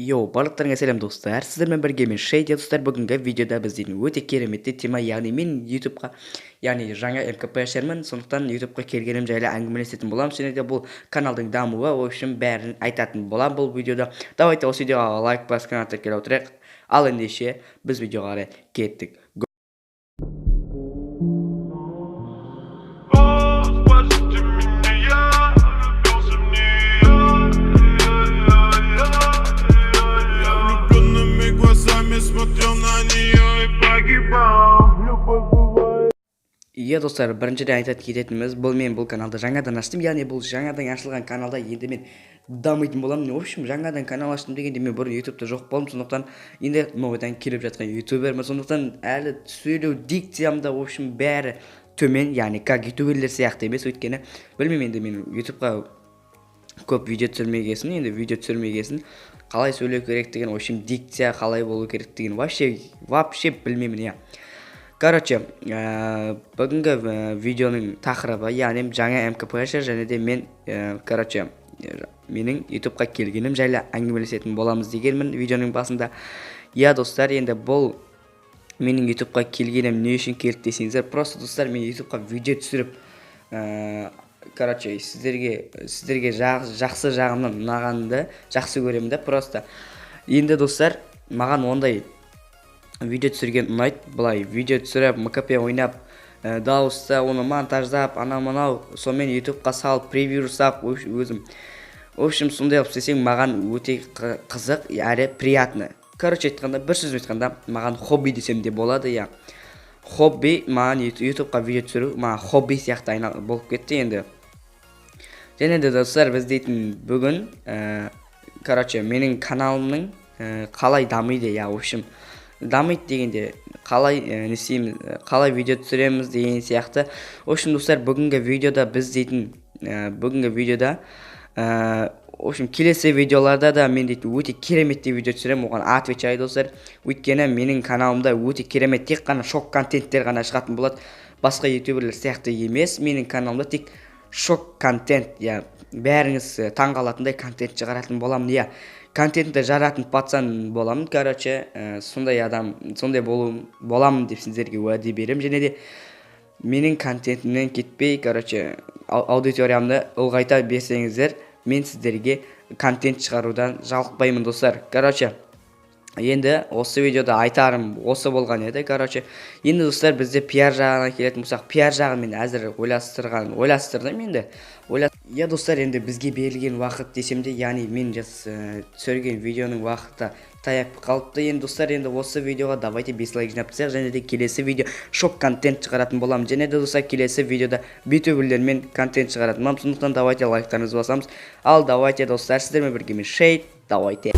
Барлықтарыңа сәлем достар. Сіздермен бірге мен Шейди достар. Бүгінгі видеода біздің өте кереметті тема, яғни мен YouTube'қа, яғни жаңа МКП ашармын, сондықтан YouTube'қа келгенім жайлы әңгімелесетін боламын. Және де бұл каналдың дамуы, в общем, бәрін айтатын боламын бұл видеода. Давайте осы видеоға лайк басып каналға тіркеліп отырайық. Ал ендеше біз видеоға қарай кеттік. Достар, біріншіден айтып кететініміз, мен бұл каналды жаңадан аштым, яғни бұл жаңадан ашылған каналда енді мен дамитын боламын. В общем, жаңадан канал аштым дегенде мен бұрын YouTube'да жоқ болдым, сондықтан енді новыйдан келіп жатқан ютубермін, сондықтан әлі сөйлеу дикциямда, в общем, бәрі төмен, яғни как ютуберлер сияқты емес, өйткені білмеймін, енді мен YouTube'ға көп видео түсірмегесін, қалай сөйлеу керек деген, в общем, дикция қалай болу керек деген вообще білмеймін, Короче, бүгінгі видеоның тақырыбы, яғни жаңа МКП ашар, және де мен, менің YouTube'қа келгенім жайлы әңгімелесетін боламыз дегенмін видеоның басында. Достар, енді бұл менің YouTube'қа келгенім не үшін келді десеңіздер, просто достар, мен YouTube'қа видео түсіріп, сіздерге жақсы жағымнан ұнағанды жақсы көремін да, просто. Енді достар, маған ондай видео түсірген ұнайды. Бұлай видео түсіріп, МКП ойнап, дауыста оны монтаждап, анау-мынау, сонымен YouTube'қа салып, превью жасап, өзім. В общем, сондай алып істесең, маған өте қызық, әрі приятно. Айтқанда, бір сөз айтқанда, маған хобби десем де болады, Хобби, маған YouTube'қа видео түсіру, маған хобби сияқты болып кетті енді. Және де достар, біз дейтін бүгін, менің каналымның қалай дамиды, в общем, дамиды дегенде қалай видео түсіреміз деген сияқты. В общем, достар, бүгінгі видеода в общем, келесі видеоларда да мен дейтін өте кереметті видео түсірем, оған отвечай достар. Өйткені менің каналымда өте керемет, тек қана шок контенттер ғана шығатын болады. Басқа ютуберлер сияқты емес, менің каналымда тек шок контент, бәріңіз таңғалатындай контент шығаратын боламын, контентті жаратын пацан боламын, сондай боламын деп сіздерге уәде берем. Және де менің контентімнен кетпей, аудиториямды ұлғайта берсеңіздер, мен сіздерге контент шығарудан жалықпаймын достар. Енді осы видеода айтарым осы болған еді. Енді достар, бізде пиар жағына келетін болсақ, пиар жағын мен әзір ойластырдым енді. Достар, енді бізге берілген уақыт десемде, яғни мен түсірген видеоның уақыты таяп қалыпты. Енді достар, осы видеоға давайте 5 лайк жинап тастайық, және де келесі видео шок контент шығаратын боламын. Және де достар, келесі видеода ютуберлермен контент шығаратын боламын. Сондықтан давайте лайктарыңызды басамыз. Ал давайте достар, сіздермен бірге мен Шейд, давайте.